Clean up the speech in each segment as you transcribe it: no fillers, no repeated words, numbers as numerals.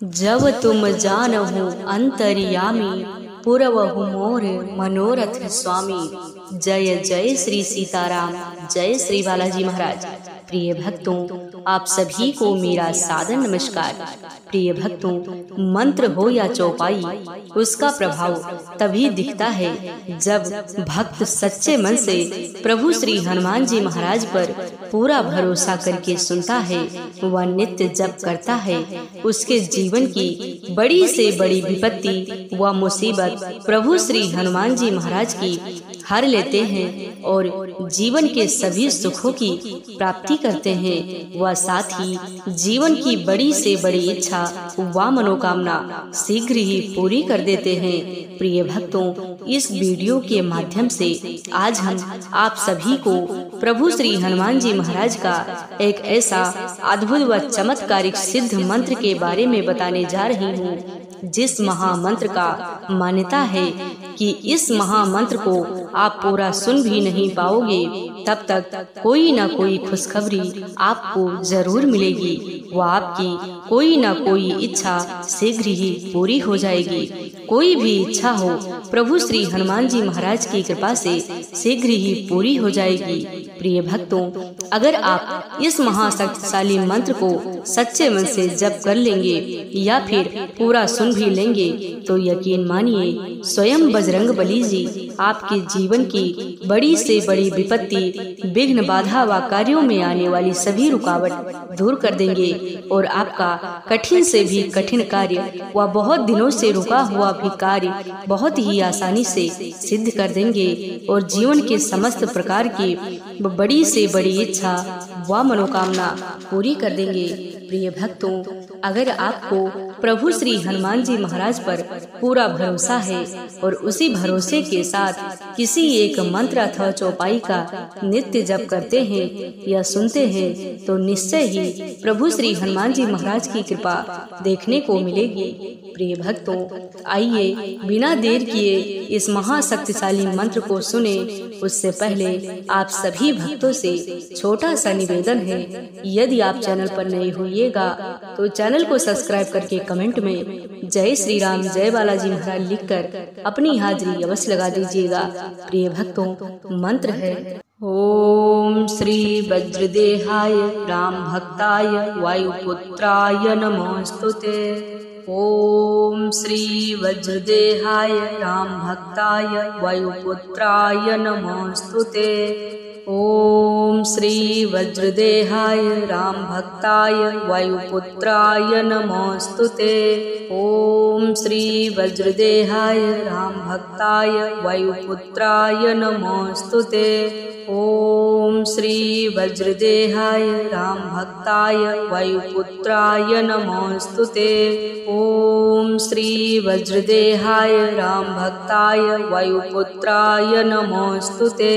जब तुम जानहु अंतर्यामी, पुरवहु मोर मनोरथ स्वामी। जय जय श्री सीताराम, जय श्री बालाजी महाराज। प्रिय भक्तों, आप सभी को मेरा सादर नमस्कार। प्रिय भक्तों, मंत्र हो या चौपाई, उसका प्रभाव तभी दिखता है जब भक्त सच्चे मन से प्रभु श्री हनुमान जी महाराज पर पूरा भरोसा करके सुनता है, वह नित्य जप करता है। उसके जीवन की बड़ी से बड़ी विपत्ति व मुसीबत प्रभु श्री हनुमान जी महाराज की हर लेते हैं और जीवन के सभी सुखों की प्राप्ति करते हैं। वह साथ ही जीवन की बड़ी से बड़ी इच्छा व मनोकामना शीघ्र ही पूरी कर देते हैं। प्रिय भक्तों, इस वीडियो के माध्यम से आज हम आप सभी को प्रभु श्री हनुमान जी महाराज का एक ऐसा अद्भुत व चमत्कारिक सिद्ध मंत्र के बारे में बताने जा रही हूँ, जिस महामंत्र का मान्यता है कि इस महामंत्र को आप पूरा सुन भी नहीं पाओगे तब तक कोई न कोई खुशखबरी आपको जरूर मिलेगी व आपकी कोई न कोई इच्छा शीघ्र ही पूरी हो जाएगी। कोई भी इच्छा हो प्रभु श्री हनुमान जी महाराज की कृपा से शीघ्र ही पूरी हो जाएगी। प्रिय भक्तों, अगर आप इस महाशक्तिशाली मंत्र को सच्चे मन से जप कर लेंगे या फिर पूरा सुन भी लेंगे तो यकीन मानिए स्वयं बजरंग बली जी आपके जीवन की बड़ी से बड़ी विपत्ति, विघ्न, बाधा व कार्यों में आने वाली सभी रुकावट दूर कर देंगे और आपका कठिन से भी कठिन कार्य व बहुत दिनों से रुका हुआ भी कार्य बहुत ही आसानी से सिद्ध कर देंगे और जीवन के समस्त प्रकार की बड़ी से बड़ी इच्छा व मनोकामना पूरी कर देंगे। प्रिय भक्तों, अगर आपको प्रभु श्री हनुमान जी महाराज पर पूरा भरोसा है और उसी भरोसे के साथ किसी एक मंत्र अथवा चौपाई का नित्य जप करते हैं या सुनते हैं तो निश्चय ही प्रभु श्री हनुमान जी महाराज की कृपा देखने को मिलेगी। प्रिय भक्तों, आइए बिना देर किए इस महाशक्तिशाली मंत्र को सुने। उससे पहले आप सभी भक्तों से छोटा सा निवेदन है, यदि आप चैनल पर नए होइएगा तो चैनल को सब्सक्राइब करके कमेंट में जय श्री राम, जय बालाजी महाराज लिखकर अपनी हाजिरी अवश्य लगा दीजिएगा। प्रिय भक्तों, मंत्र है ओम श्री वज्रदेहाय राम भक्ताय वायुपुत्राय नमोस्तुते। ओम श्री वज्रदेहाय राम भक्ताय वायुपुत्राय नमोस्तुते। ओम श्री वज्रदेहाय राम भक्ताय वायुपुत्राय नमोस्तुते। ओम श्री वज्रदेहाय राम भक्ताय वायुपुत्राय नमोस्तुते। ओम श्री वज्रदेहाय राम भक्ताय वायुपुत्राय नमोस्तुते। ओम श्री वज्रदेहाय राम भक्ताय वायुपुत्राय नमोस्तुते।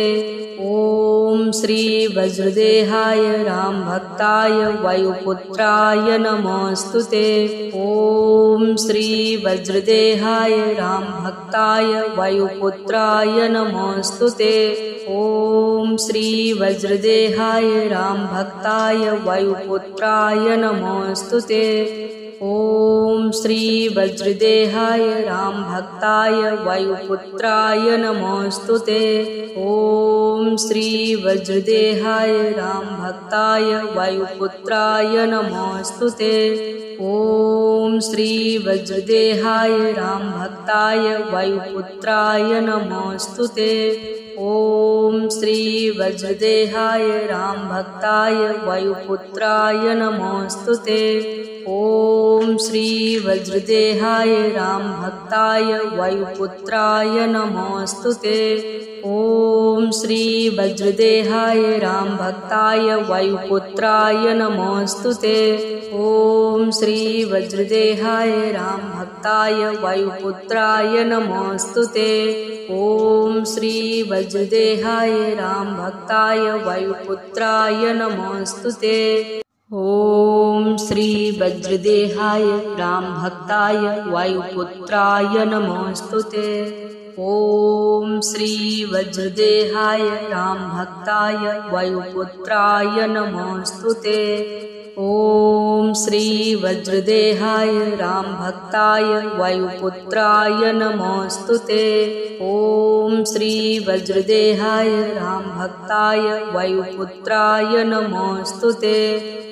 ओम श्री वज्रदेहाय राम भक्ताय वायुपुत्राय नमोस्तुते। ओम श्री वज्रदेहाय राम भक्ताय वायुपुत्राय नमोस्तुते। ओम श्री वज्रदेहाय राम भक्ताय वायुपुत्राय नमोस्तुते। ओम श्री वज्रदेहाय राम भक्ताय वायुपुत्राय नमोस्तुते। ओम श्री वज्रदेहाय राम भक्ताय वायुपुत्राय नमोस्तुते। ओम श्री वज्रदेहाय राम भक्ताय वायुपुत्राय नमोस्तुते। ओम श्री वज्रदेहाय राम भक्ताय वायुपुत्राय नमोस्तुते। ओम श्री वज्रदेहाय राम भक्ताय वायुपुत्राय नमोस्तुते। ओम श्री वज्रदेहाय राम भक्ताय वायुपुत्राय नमोस्तुते। ओम श्री वज्रदेहाय राम भक्ताय वायुपुत्राय नमोस्तुते। ओम श्री वज्रदेहाय राम भक्ताय वायुपुत्राय नमोस्तुते। ओम श्री वज्रदेहाय राम भक्ताय वायुपुत्राय नमोस्तुते। ओम श्री वज्रदेहाय राम भक्ताय वायुपुत्राय नमोस्तुते। ॐ श्री वज्रदेहाय रामभक्ताय वायुपुत्राय नमोऽस्तुते। ॐ श्री वज्रदेहाय रामभक्ताय वायुपुत्राय नमोऽस्तुते।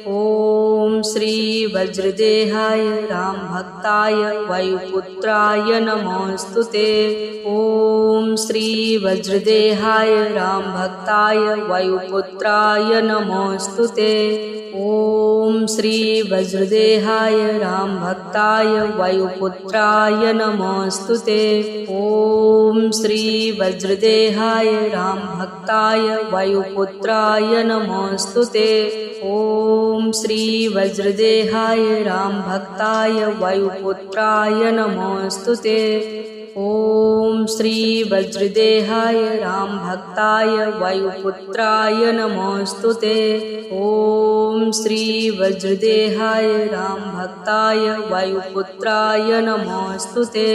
ॐ श्री वज्रदेहाय रामभक्ताय वायुपुत्राय नमोऽस्तुते। ॐ श्री वज्रदेहाय रामभक्ताय वायुपुत्राय नमोऽस्तुते। ॐ श्री वज्रदेहाय रामभक्ताय वायुपुत्राय नमोऽस्तुते। ॐ श्री वज्रदेहाय रामभक्ताय वायुपुत्राय नमोऽस्तुते। ॐ श्री वज्रदेहाय रामभक्ताय वायुपुत्राय नमोऽस्तुते। ॐ श्री वज्रदेहाय रामभक्ताय वायुपुत्राय नमोऽस्तुते। ॐ श्री वज्रदेहाय रामभक्ताय वायुपुत्राय नमोऽस्तुते।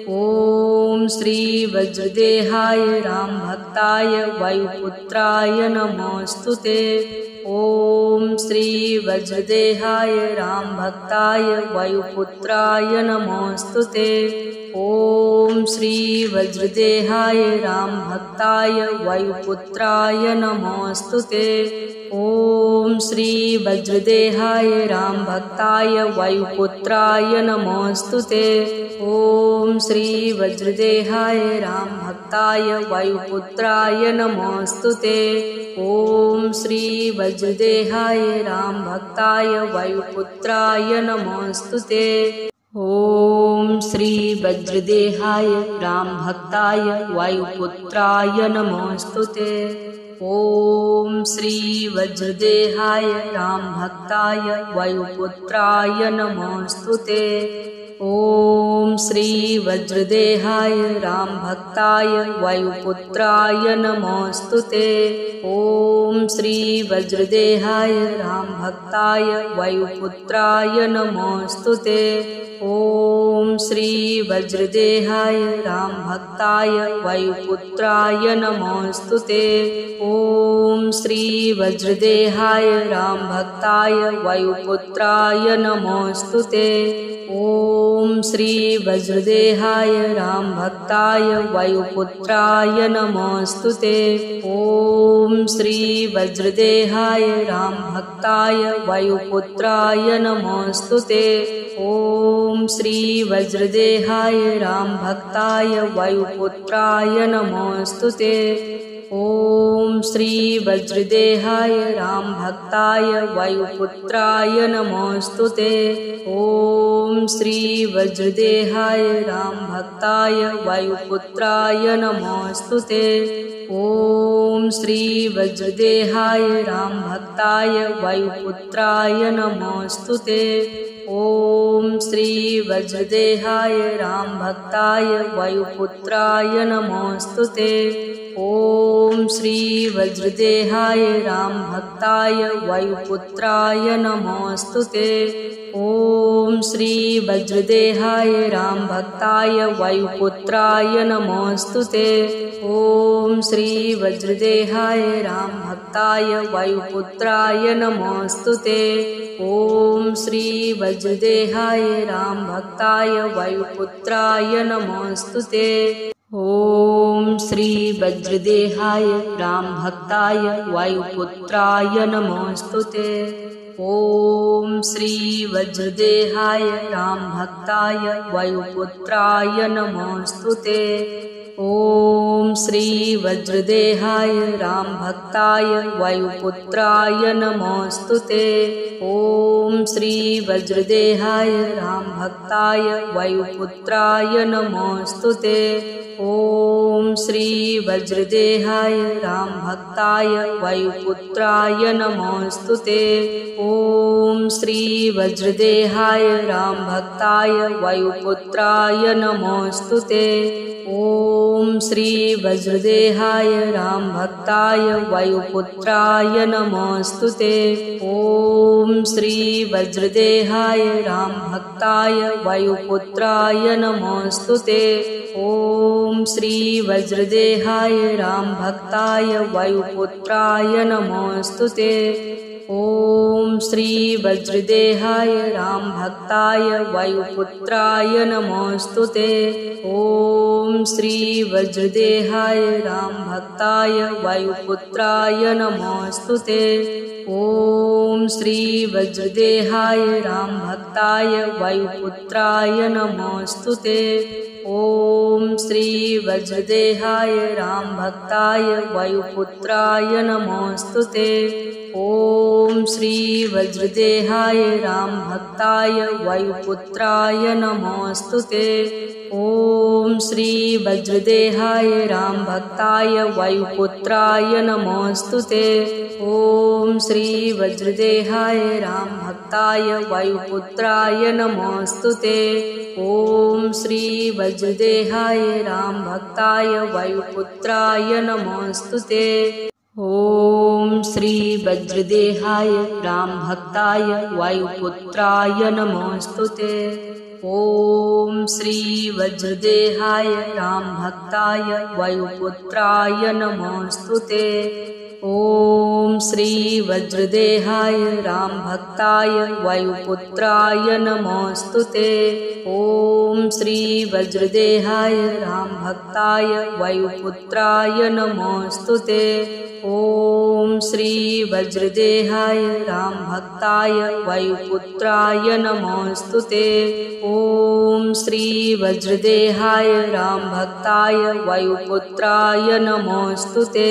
ॐ श्री वज्रदेहाय रामभक्ताय वायुपुत्राय नमोऽस्तुते। ॐ श्री वज्रदेहाय रामभक्ताय वायुपुत्राय नमोऽस्तुते। ॐ श्री वज्रदेहाय रामभक्ताय वायुपुत्राय नमोऽस्तुते। ॐ श्री वज्रदेहाय रामभक्ताय वायुपुत्राय नमोऽस्तुते। ॐ श्री वज्रदेहाय रामभक्ताय वायुपुत्राय नमोऽस्तुते। ॐ श्री वज्रदेहाय रामभक्ताय वायुपुत्राय नमोऽस्तुते। ॐ श्री वज्रदेहाय रामभक्ताय वायुपुत्राय नमोऽस्तुते। ॐ श्री वज्रदेहाय रामभक्ताय वायुपुत्राय नमोऽस्तुते। ॐ श्री वज्रदेहाय रामभक्ताय वायुपुत्राय नमोऽस्तुते। ॐ श्री वज्रदेहाय रामभक्ताय वायुपुत्राय नमोऽस्तुते। ॐ श्री वज्रदेहाय रामभक्ताय वायुपुत्राय नमोऽस्तुते। ॐ श्री वज्रदेहाय रामभक्ताय वायुपुत्राय नमोऽस्तुते। ॐ श्री वज्रदेहाय रामभक्ताय वायुपुत्राय नमोऽस्तुते। ॐ श्री वज्रदेहाय रामभक्ताय वायुपुत्राय नमोऽस्तुते। ॐ श्री वज्रदेहाय रामभक्ताय वायुपुत्राय नमोऽस्तुते। ॐ श्री वज्रदेहाय रामभक्ताय वायुपुत्राय नमोऽस्तुते। ॐ श्री वज्रदेहाय रामभक्ताय वायुपुत्राय नमोऽस्तुते। ॐ श्री वज्रदेहाय रामभक्ताय वायुपुत्राय नमोऽस्तुते। ॐ श्री वज्रदेहाय रामभक्ताय वायुपुत्राय नमोऽस्तुते। ॐ श्री वज्रदेहाय रामभक्ताय वायुपुत्राय नमोऽस्तुते। ॐ श्री वज्रदेहाय रामभक्ताय वायुपुत्राय नमोऽस्तुते। ॐ श्री वज्रदेहाय रामभक्ताय वायुपुत्राय नमोऽस्तुते। ॐ श्री वज्रदेहाय रामभक्ताय वायुपुत्राय नमोऽस्तुते। ॐ श्री वज्रदेहाय रामभक्ताय वायुपुत्राय नमोऽस्तुते। ॐ श्री वज्रदेहाय रामभक्ताय वायुपुत्राय नमोऽस्तुते। ॐ श्री वज्रदेहाय रामभक्ताय वायुपुत्राय नमोऽस्तुते। ॐ श्री वज्रदेहाय रामभक्ताय वायुपुत्राय नमोऽस्तुते। ॐ श्री वज्रदेहाय रामभक्ताय वायुपुत्राय नमोऽस्तुते। ॐ श्री वज्रदेहाय रामभक्ताय वायुपुत्राय नमोऽस्तुते। ॐ श्री वज्रदेहाय रामभक्ताय वायुपुत्राय नमोऽस्तुते। ॐ श्री वज्रदेहाय रामभक्ताय वायुपुत्राय नमोऽस्तुते। ॐ श्री वज्रदेहाय रामभक्ताय वायुपुत्राय नमोऽस्तुते। ॐ श्री वज्रदेहाय रामभक्ताय वायुपुत्राय नमोऽस्तुते। ॐ श्री वज्रदेहाय रामभक्ताय वायुपुत्राय नमोऽस्तुते। ॐ श्री वज्रदेहाय रामभक्ताय वायुपुत्राय नमोऽस्तुते। ॐ श्री वज्रदेहाय रामभक्ताय वायुपुत्राय नमोऽस्तुते। ॐ श्री वज्रदेहाय रामभक्ताय वायुपुत्राय नमोऽस्तुते। ॐ श्री वज्रदेहाय रामभक्ताय वायुपुत्राय नमोऽस्तुते। ॐ श्री वज्रदेहाय रामभक्ताय वायुपुत्राय नमोऽस्तुते। ॐ श्री वज्रदेहाय रामभक्ताय वायुपुत्राय नमोऽस्तुते। ॐ श्री वज्रदेहाय रामभक्ताय वायुपुत्राय नमोऽस्तुते। ॐ श्री वज्रदेहाय रामभक्ताय वायुपुत्राय नमोऽस्तुते। ॐ श्री वज्रदेहाय रामभक्ताय वायुपुत्राय नमोऽस्तुते। ॐ श्री वज्रदेहाय रामभक्ताय वायुपुत्राय नमोऽस्तुते। ॐ श्री वज्रदेहाय रामभक्ताय वायुपुत्राय नमोऽस्तुते। ॐ श्री वज्रदेहाय रामभक्ताय वायुपुत्राय नमोऽस्तुते।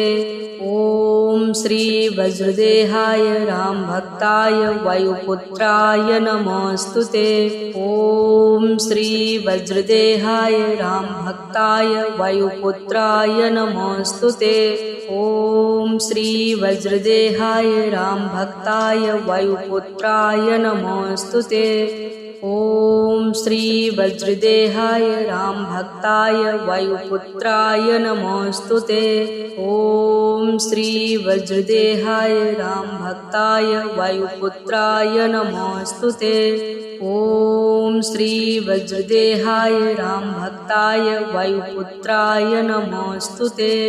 ॐ श्री वज्रदेहाय रामभक्ताय वायुपुत्राय नमोऽस्तुते। ॐ श्री वज्रदेहाय रामभक्ताय वायुपुत्राय नमोऽस्तुते। ॐ श्री वज्रदेहाय रामभक्ताय वायुपुत्राय नमोऽस्तुते। ॐ श्री वज्रदेहाय रामभक्ताय वायुपुत्राय नमोऽस्तुते। ॐ श्री वज्रदेहाय रामभक्ताय वायुपुत्राय नमोऽस्तुते। ॐ श्री वज्रदेहाय रामभक्ताय वायुपुत्राय नमोऽस्तुते।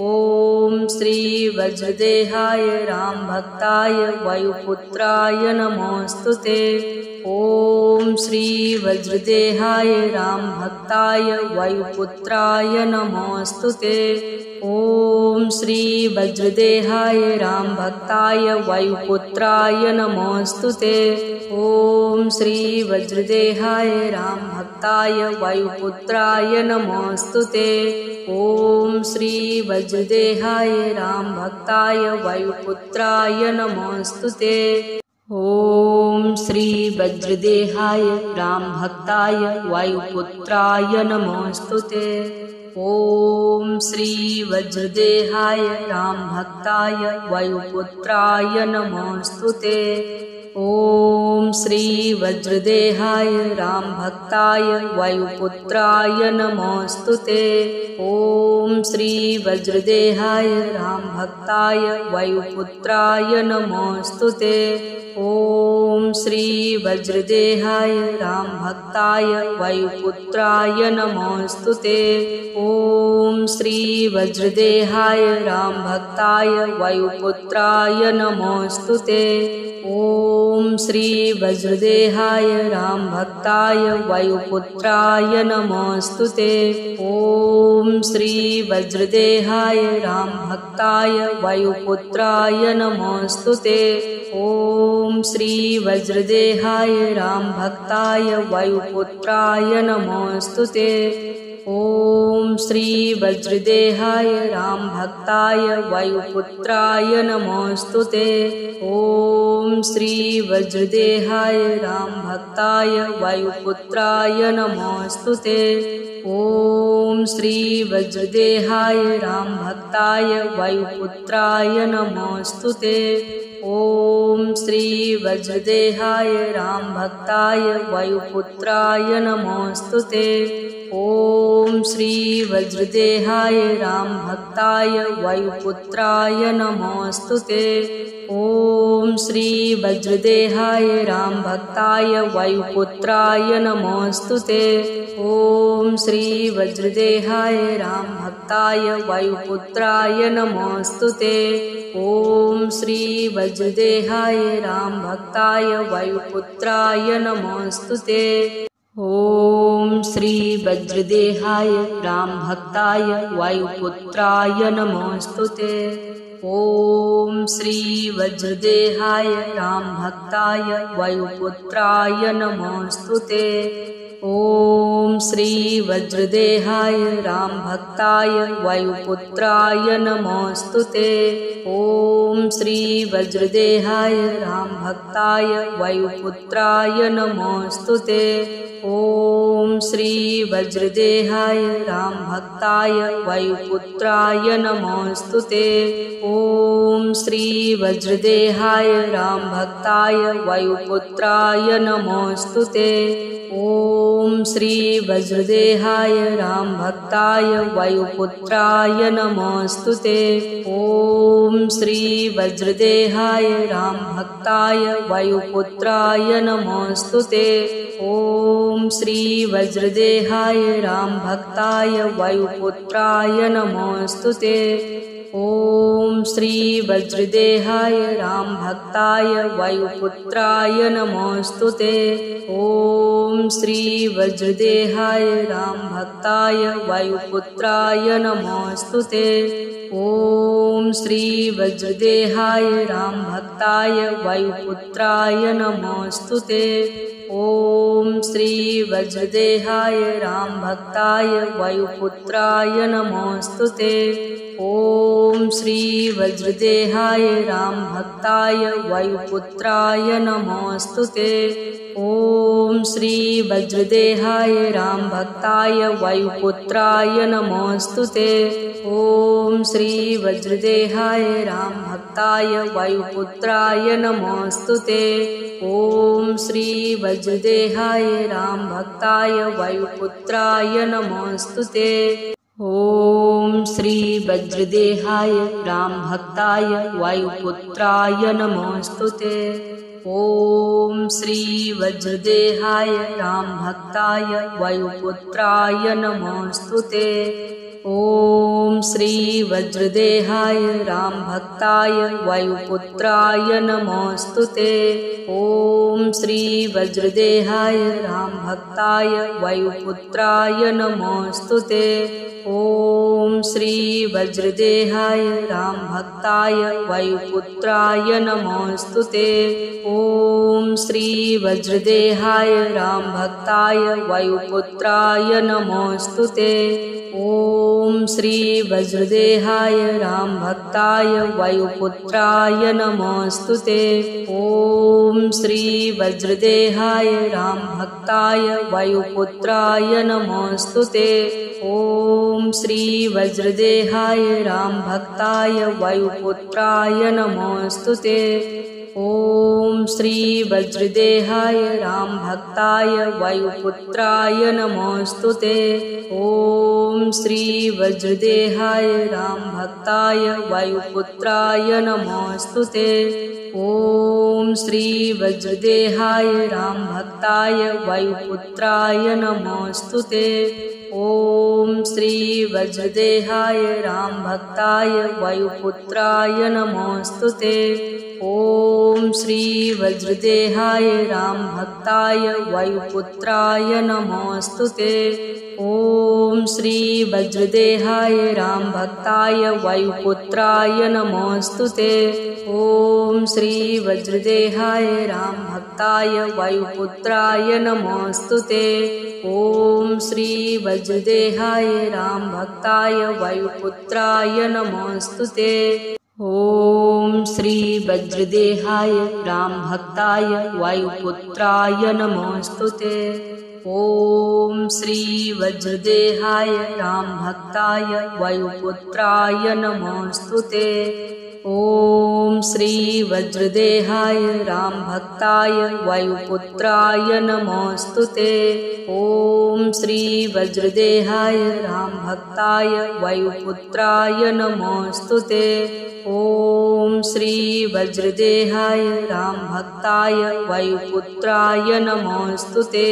ॐ श्री वज्रदेहाय रामभक्ताय वायुपुत्राय नमोऽस्तुते। ॐ श्री वज्रदेहाय रामभक्ताय वायुपुत्राय नमोऽस्तुते। ॐ श्री वज्रदेहाय रामभक्ताय वायुपुत्राय नमोऽस्तुते। ॐ श्री वज्रदेहाय रामभक्ताय वायुपुत्राय नमोऽस्तुते। ॐ श्री वज्रदेहाय रामभक्ताय वायुपुत्राय नमोऽस्तुते। ॐ श्री वज्रदेहाय रामभक्ताय वायुपुत्राय नमोऽस्तुते। ॐ श्री वज्रदेहाय रामभक्ताय वायुपुत्राय नमोऽस्तुते। ॐ श्री वज्रदेहाय रामभक्ताय वायुपुत्राय नमोऽस्तुते। ॐ श्री वज्रदेहाय रामभक्ताय वायुपुत्राय नमोऽस्तुते। ॐ श्री वज्रदेहाय रामभक्ताय वायुपुत्राय नमोऽस्तुते। ॐ श्री वज्रदेहाय रामभक्ताय वायुपुत्राय नमोऽस्तुते। ॐ श्री वज्रदेहाय रामभक्ताय वायुपुत्राय नमोऽस्तुते। ॐ श्री वज्रदेहाय रामभक्ताय वायुपुत्राय नमोऽस्तुते। ॐ श्री वज्रदेहाय रामभक्ताय वायुपुत्राय नमोऽस्तुते। ॐ श्री वज्रदेहाय रामभक्ताय वायुपुत्राय नमोऽस्तुते। ॐ श्री वज्रदेहाय रामभक्ताय वायुपुत्राय नमोऽस्तुते। ॐ श्री वज्रदेहाय रामभक्ताय वायुपुत्राय नमोऽस्तुते। ॐ श्री वज्रदेहाय रामभक्ताय वायुपुत्राय नमोऽस्तुते। ॐ श्री वज्रदेहाय रामभक्ताय वायुपुत्राय नमोऽस्तुते। ॐ श्री वज्रदेहाय रामभक्ताय वायुपुत्राय नमोऽस्तुते। ॐ श्री वज्रदेहाय रामभक्ताय वायुपुत्राय नमोऽस्तुते। ॐ श्री वज्रदेहाय रामभक्ताय वायुपुत्राय नमोऽस्तुते। ॐ श्री वज्रदेहाय रामभक्ताय वायुपुत्राय नमोऽस्तुते। ॐ श्री वज्रदेहाय रामभक्ताय वायुपुत्राय नमोऽस्तुते। ॐ श्री वज्रदेहाय रामभक्ताय वायुपुत्राय नमोऽस्तुते। ॐ श्री वज्रदेहाय रामभक्ताय वायुपुत्राय नमोऽस्तुते। ॐ श्री वज्रदेहाय रामभक्ताय वायुपुत्राय नमोऽस्तुते। ॐ श्री वज्रदेहाय रामभक्ताय वायुपुत्राय नमोऽस्तुते। ॐ श्री वज्रदेहाय रामभक्ताय वायुपुत्राय नमोऽस्तुते। ॐ श्री वज्रदेहाय रामभक्ताय वायुपुत्राय नमोऽस्तुते। ॐ श्री वज्रदेहाय रामभक्ताय वायुपुत्राय नमोऽस्तुते। ॐ श्री वज्रदेहाय रामभक्ताय वायुपुत्राय नमोऽस्तुते। ॐ श्री वज्रदेहाय रामभक्ताय वायुपुत्राय नमोऽस्तुते। ॐ श्री वज्रदेहाय रामभक्ताय वायुपुत्राय नमोऽस्तुते। ॐ श्री वज्रदेहाय रामभक्ताय वायुपुत्राय नमोऽस्तुते। ॐ श्री वज्रदेहाय रामभक्ताय वायुपुत्राय नमोऽस्तुते। ॐ श्री वज्रदेहाय रामभक्ताय वायुपुत्राय नमोऽस्तुते। ॐ श्री वज्रदेहाय रामभक्ताय वायुपुत्राय नमोऽस्तुते। ॐ श्री वज्रदेहाय रामभक्ताय वायुपुत्राय नमोऽस्तुते। ॐ श्री वज्रदेहाय रामभक्ताय वायुपुत्राय नमोऽस्तुते। ॐ श्री वज्रदेहाय रामभक्ताय वायुपुत्राय नमोऽस्तुते। ॐ श्री वज्रदेहाय रामभक्ताय वायुपुत्राय नमोऽस्तुते। ॐ श्री वज्रदेहाय रामभक्ताय वायुपुत्राय नमोऽस्तुते। ॐ श्री वज्रदेहाय रामभक्ताय वायुपुत्राय नमोऽस्तुते। ॐ श्री वज्रदेहाय रामभक्ताय वायुपुत्राय नमोऽस्तुते। ॐ श्री वज्रदेहाय रामभक्ताय वायुपुत्राय नमोऽस्तुते। ॐ श्री वज्रदेहाय रामभक्ताय वायुपुत्राय नमोऽस्तुते। ॐ श्री वज्रदेहाय रामभक्ताय वायुपुत्राय नमोऽस्तुते। ॐ श्री वज्रदेहाय रामभक्ताय वायुपुत्राय नमोऽस्तुते। ॐ श्री वज्रदेहाय रामभक्ताय वायुपुत्राय नमोऽस्तुते। ॐ श्री वज्रदेहाय रामभक्ताय वायुपुत्राय नमोऽस्तुते। ॐ श्री वज्रदेहाय रामभक्ताय वायुपुत्राय नमोऽस्तुते। ॐ श्री वज्रदेहाय रामभक्ताय वायुपुत्राय नमोऽस्तुते। ॐ श्री वज्रदेहाय रामभक्ताय वायुपुत्राय नमोऽस्तुते। ॐ श्री वज्रदेहाय रामभक्ताय वायुपुत्राय नमोऽस्तुते। ॐ श्री वज्रदेहाय रामभक्ताय वायुपुत्राय नमोऽस्तुते। ॐ श्री वज्रदेहाय रामभक्ताय वायुपुत्राय नमोऽस्तुते। ॐ श्री वज्रदेहाय रामभक्ताय वायुपुत्राय नमोऽस्तुते। ॐ श्री वज्रदेहाय रामभक्ताय वायुपुत्राय नमोऽस्तुते। ॐ श्री वज्रदेहाय रामभक्ताय वायुपुत्राय नमोऽस्तुते। ॐ श्री वज्रदेहाय रामभक्ताय वायुपुत्राय नमोऽस्तुते।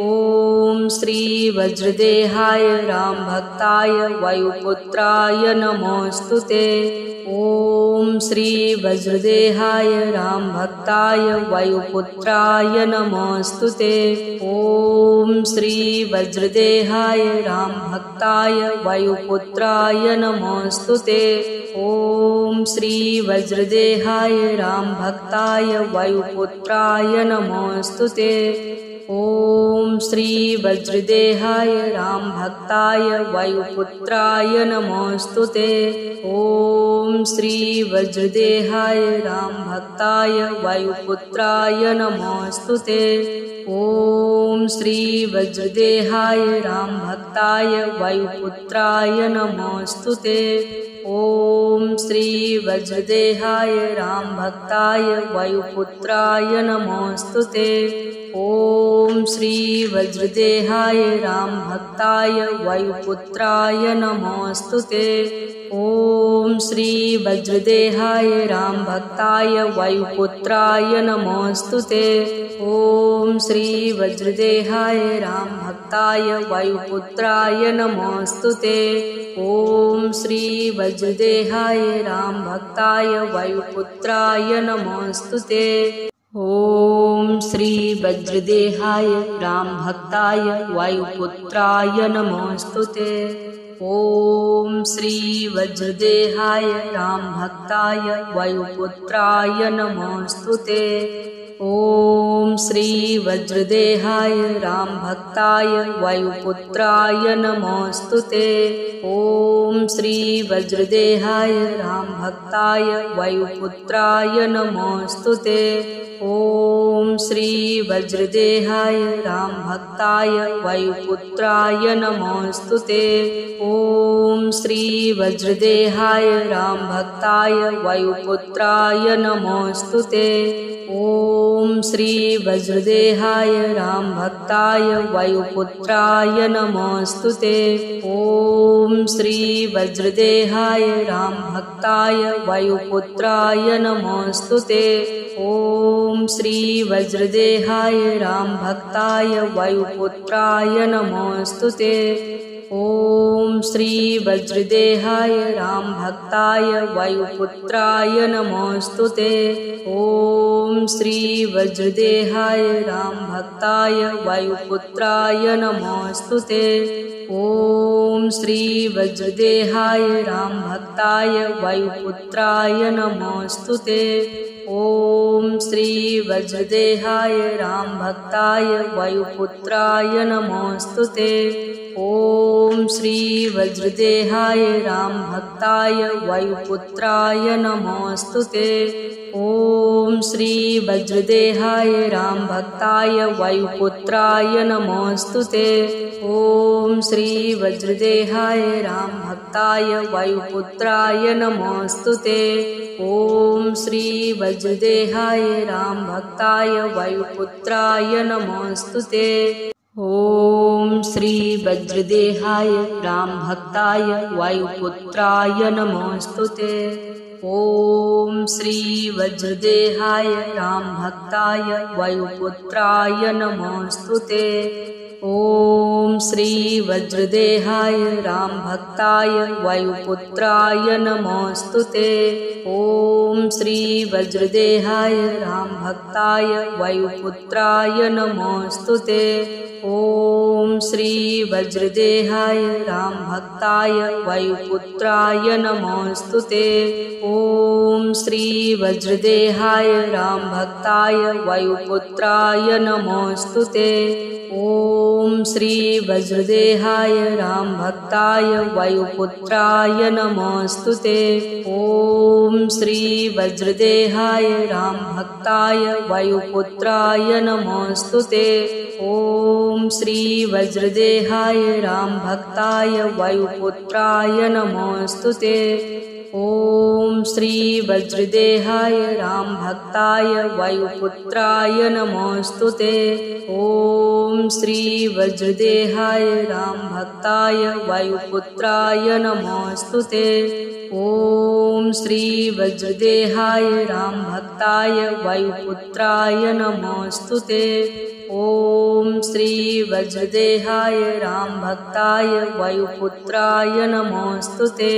ॐ श्री वज्रदेहाय रामभक्ताय वायुपुत्राय नमोऽस्तुते। ॐ श्री वज्रदेहाय रामभक्ताय वायुपुत्राय नमोऽस्तुते। ॐ श्री वज्रदेहाय रामभक्ताय वायुपुत्राय नमोऽस्तुते। ॐ श्री वज्रदेहाय रामभक्ताय वायुपुत्राय नमोऽस्तुते। ॐ श्री वज्रदेहाय रामभक्ताय वायुपुत्राय नमोऽस्तुते। ॐ श्री वज्रदेहाय रामभक्ताय वायुपुत्राय नमोऽस्तुते। ॐ श्री वज्रदेहाय रामभक्ताय वायुपुत्राय नमोऽस्तुते। ॐ श्री वज्रदेहाय रामभक्ताय वायुपुत्राय नमोऽस्तुते। ॐ श्री वज्रदेहाय रामभक्ताय वायुपुत्राय नमोऽस्तुते। ॐ श्री वज्रदेहाय रामभक्ताय वायुपुत्राय नमोऽस्तुते। ॐ श्री वज्रदेहाय रामभक्ताय वायुपुत्राय नमोऽस्तुते। ॐ श्री वज्रदेहाय रामभक्ताय वायुपुत्राय नमोऽस्तुते। ॐ श्री वज्रदेहाय रामभक्ताय वायुपुत्राय नमोऽस्तुते। ॐ श्री वज्रदेहाय रामभक्ताय वायुपुत्राय नमोऽस्तुते। ॐ श्री वज्रदेहाय रामभक्ताय वायुपुत्राय नमोऽस्तुते। ॐ श्री वज्रदेहाय रामभक्ताय वायुपुत्राय नमोऽस्तुते। ॐ श्री वज्रदेहाय रामभक्ताय वायुपुत्राय नमोऽस्तुते। ॐ श्री वज्रदेहाय रामभक्ताय वायुपुत्राय नमोऽस्तुते। ॐ श्री वज्रदेहाय रामभक्ताय वायुपुत्राय नमोऽस्तुते। ॐ श्री वज्रदेहाय रामभक्ताय वायुपुत्राय नमोऽस्तुते। ॐ श्री वज्रदेहाय रामभक्ताय वायुपुत्राय नमोऽस्तुते। ॐ श्री वज्रदेहाय रामभक्ताय वायुपुत्राय नमोऽस्तुते। ॐ श्री वज्रदेहाय रामभक्ताय वायुपुत्राय नमोऽस्तुते। ॐ श्री वज्रदेहाय रामभक्ताय वायुपुत्राय नमोऽस्तुते। ॐ श्री वज्रदेहाय रामभक्ताय वायुपुत्राय नमोऽस्तुते। ॐ श्री वज्रदेहाय रामभक्ताय वायुपुत्राय नमोऽस्तुते। ॐ श्री वज्रदेहाय रामभक्ताय वायुपुत्राय नमोऽस्तुते। ॐ श्री वज्रदेहाय रामभक्ताय वायुपुत्राय नमोऽस्तुते। ॐ श्री वज्रदेहाय रामभक्ताय वायुपुत्राय नमोऽस्तुते। ॐ श्री वज्रदेहाय रामभक्ताय वायुपुत्राय नमोऽस्तुते। ॐ श्री वज्रदेहाय रामभक्ताय वायुपुत्राय नमोऽस्तुते। ॐ श्री वज्रदेहाय रामभक्ताय वायुपुत्राय नमोऽस्तुते। ॐ श्री वज्रदेहाय रामभक्ताय वायुपुत्राय नमोऽस्तुते। ॐ श्री वज्रदेहाय रामभक्ताय वायुपुत्राय नमोऽस्तुते। ॐ श्री वज्रदेहाय रामभक्ताय वायुपुत्राय नमोऽस्तुते। ॐ श्री वज्रदेहाय रामभक्ताय वायुपुत्राय नमोऽस्तुते। ॐ श्री वज्रदेहाय रामभक्ताय वायुपुत्राय नमोऽस्तुते। ॐ श्री वज्रदेहाय रामभक्ताय वायुपुत्राय नमोऽस्तुते। ॐ श्री वज्रदेहाय रामभक्ताय वायुपुत्राय नमोऽस्तुते। ॐ श्री वज्रदेहाय रामभक्ताय वायुपुत्राय नमोऽस्तुते। ॐ श्री वज्रदेहाय रामभक्ताय वायुपुत्राय नमोऽस्तुते। ॐ श्री वज्रदेहाय रामभक्ताय वायुपुत्राय नमोऽस्तुते।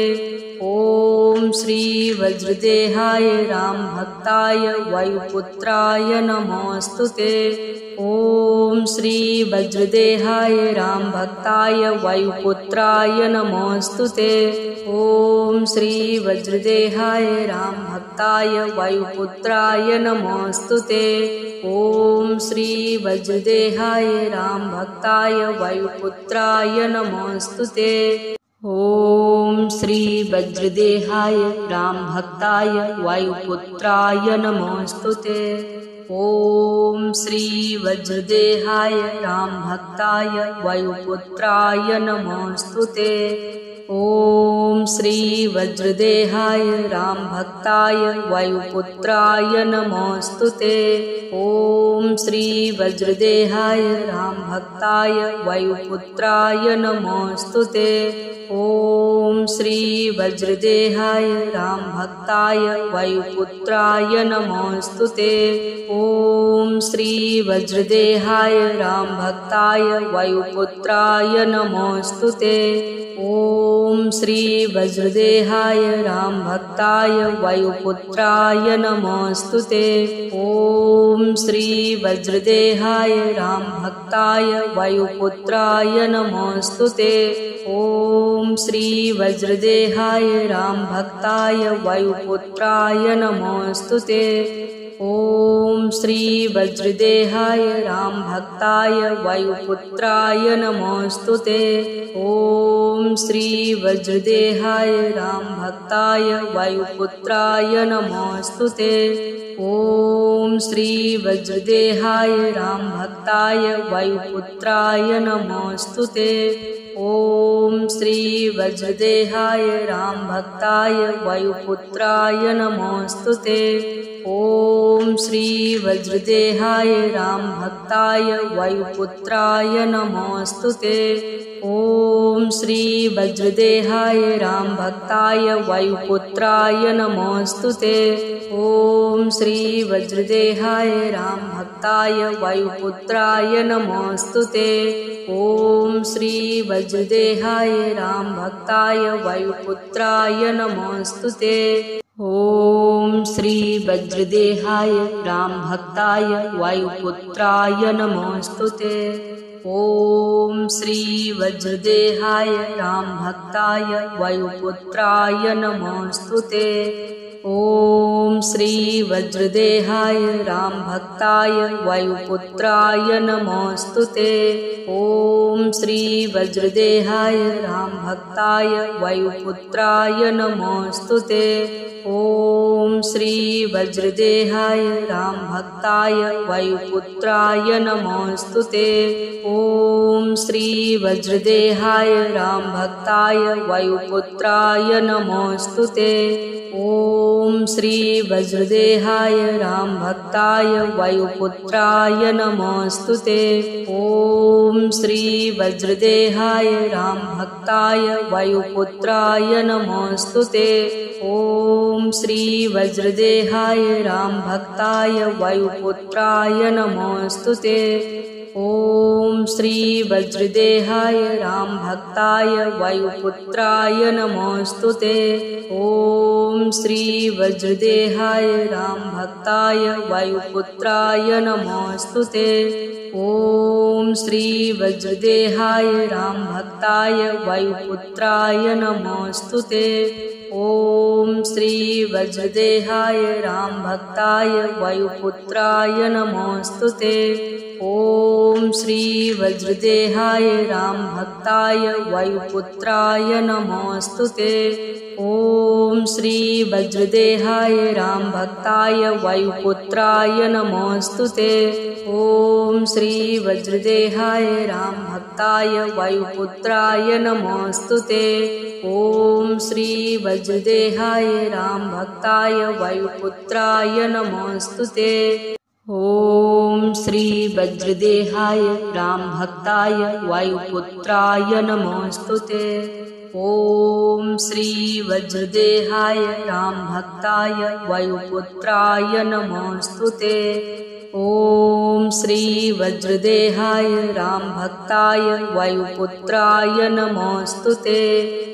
ॐ श्री वज्रदेहाय रामभक्ताय वायुपुत्राय नमोऽस्तुते। ॐ श्री वज्रदेहाय रामभक्ताय वायुपुत्राय नमोऽस्तुते। ॐ श्री वज्रदेहाय रामभक्ताय वायुपुत्राय नमोऽस्तुते। ॐ श्री वज्रदेहाय रामभक्ताय वायुपुत्राय नमोऽस्तुते। ॐ श्री वज्रदेहाय रामभक्ताय वायुपुत्राय नमोऽस्तुते। ॐ श्री वज्रदेहाय रामभक्ताय वायुपुत्राय नमोऽस्तुते। ॐ श्री वज्रदेहाय रामभक्ताय वायुपुत्राय नमोऽस्तुते। ॐ श्री वज्रदेहाय रामभक्ताय वायुपुत्राय नमोऽस्तुते। ॐ श्री वज्रदेहाय रामभक्ताय वायुपुत्राय नमोऽस्तुते। ॐ श्री वज्रदेहाय रामभक्ताय वायुपुत्राय नमोऽस्तुते। ॐ श्री वज्रदेहाय रामभक्ताय वायुपुत्राय नमोऽस्तुते। ॐ श्री वज्रदेहाय रामभक्ताय वायुपुत्राय नमोऽस्तुते। ॐ श्री वज्रदेहाय रामभक्ताय वायुपुत्राय नमोऽस्तुते। ॐ श्री वज्रदेहाय रामभक्ताय वायुपुत्राय नमोऽस्तुते। ॐ श्री वज्रदेहाय रामभक्ताय वायुपुत्राय नमोऽस्तुते। ॐ श्री वज्रदेहाय रामभक्ताय वायुपुत्राय नमोऽस्तुते। ॐ श्री वज्रदेहाय रामभक्ताय वायुपुत्राय नमोऽस्तुते। ॐ श्री वज्रदेहाय रामभक्ताय वायुपुत्राय नमोऽस्तुते। ॐ श्री वज्रदेहाय रामभक्ताय वायुपुत्राय नमोऽस्तुते। ॐ श्री वज्रदेहाय रामभक्ताय वायुपुत्राय नमोऽस्तुते। ॐ श्री वज्रदेहाय रामभक्ताय वायुपुत्राय नमोऽस्तुते। ॐ श्री वज्रदेहाय रामभक्ताय वायुपुत्राय नमोऽस्तुते। ॐ श्री वज्रदेहाय रामभक्ताय वायुपुत्राय नमोऽस्तुते। ॐ श्री वज्रदेहाय रामभक्ताय वायुपुत्राय नमोऽस्तुते। ॐ श्री वज्रदेहाय रामभक्ताय वायुपुत्राय नमोऽस्तुते। ॐ श्री वज्रदेहाय रामभक्ताय वायुपुत्राय नमोऽस्तुते। ॐ श्री वज्रदेहाय रामभक्ताय वायुपुत्राय नमोऽस्तुते। ॐ श्री वज्रदेहाय रामभक्ताय वायुपुत्राय नमोऽस्तुते। ॐ श्री वज्रदेहाय रामभक्ताय वायुपुत्राय नमोऽस्तुते। ॐ श्री वज्रदेहाय रामभक्ताय वायुपुत्राय नमोऽस्तुते। ॐ श्री वज्रदेहाय रामभक्ताय वायुपुत्राय नमोऽस्तुते। ॐ श्री वज्रदेहाय रामभक्ताय वायुपुत्राय नमोऽस्तुते। ॐ श्री वज्रदेहाय रामभक्ताय वायुपुत्राय नमोऽस्तुते। ॐ श्री वज्रदेहाय रामभक्ताय वायुपुत्राय नमोऽस्तुते। ॐ श्री वज्रदेहाय रामभक्ताय वायुपुत्राय नमोऽस्तुते। ॐ श्री वज्रदेहाय रामभक्ताय वायुपुत्राय नमोऽस्तुते। ॐ श्री वज्रदेहाय रामभक्ताय वायुपुत्राय नमोऽस्तुते। ॐ श्री वज्रदेहाय रामभक्ताय वायुपुत्राय नमोऽस्तुते। ॐ श्री वज्रदेहाय रामभक्ताय वायुपुत्राय नमोऽस्तुते। ॐ श्री वज्रदेहाय रामभक्ताय वायुपुत्राय नमोऽस्तुते। ॐ श्री वज्रदेहाय रामभक्ताय वायुपुत्राय नमोऽस्तुते।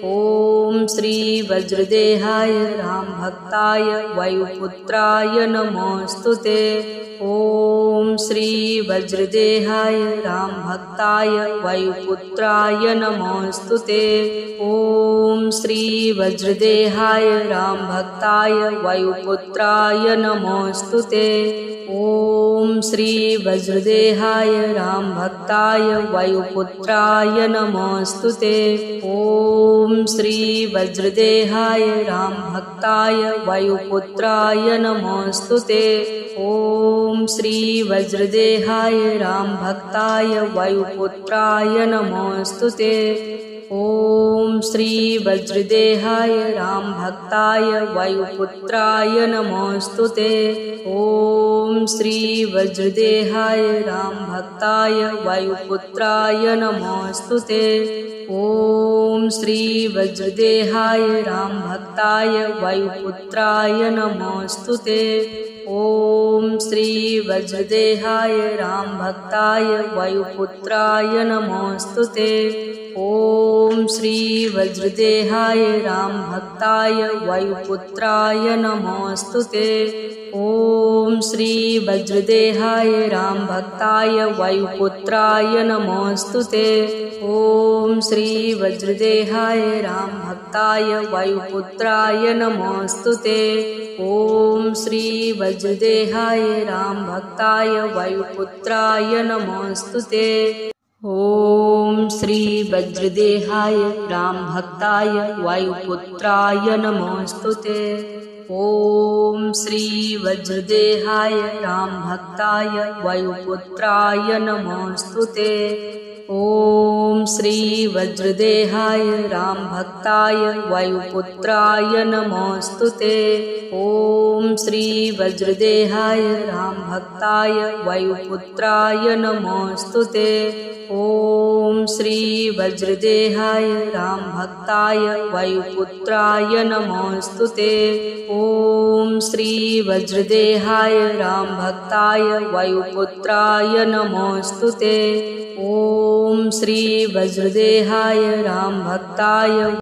ॐ श्री वज्रदेहाय रामभक्ताय वायुपुत्राय नमोऽस्तुते। ॐ श्री वज्रदेहाय रामभक्ताय वायुपुत्राय नमोऽस्तुते। ॐ श्री वज्रदेहाय रामभक्ताय वायुपुत्राय नमोऽस्तुते। ॐ श्री वज्रदेहाय रामभक्ताय वायुपुत्राय नमोऽस्तुते। ॐ श्री वज्रदेहाय रामभक्ताय वायुपुत्राय नमोऽस्तुते। ॐ श्री वज्रदेहाय रामभक्ताय वायुपुत्राय नमोऽस्तुते। ॐ श्री वज्रदेहाय रामभक्ताय वायुपुत्राय नमोऽस्तुते। ॐ श्री वज्रदेहाय रामभक्ताय वायुपुत्राय नमोऽस्तुते। ॐ श्री वज्रदेहाय रामभक्ताय वायुपुत्राय नमोऽस्तुते। ॐ श्री वज्रदेहाय रामभक्ताय वायुपुत्राय नमोऽस्तुते। ॐ श्री वज्रदेहाय रामभक्ताय वायुपुत्राय नमोऽस्तुते। ॐ श्री वज्रदेहाय रामभक्ताय वायुपुत्राय नमोऽस्तुते। ॐ श्री वज्रदेहाय रामभक्ताय वायुपुत्राय नमोऽस्तुते। ॐ श्री वज्रदेहाय रामभक्ताय वायुपुत्राय नमोऽस्तुते। ॐ श्री वज्रदेहाय रामभक्ताय वायुपुत्राय नमोऽस्तुते। ॐ श्री वज्रदेहाय रामभक्ताय वायुपुत्राय नमोऽस्तुते। ॐ श्री वज्रदेहाय रामभक्ताय वायुपुत्राय नमोऽस्तुते। ॐ श्री वज्रदेहाय रामभक्ताय वायुपुत्राय नमोऽस्तुते। ॐ श्री वज्रदेहाय रामभक्ताय वायुपुत्राय नमोऽस्तुते। ॐ श्री वज्रदेहाय रामभक्ताय वायुपुत्राय नमोऽस्तुते। ॐ श्री वज्रदेहाय रामभक्ताय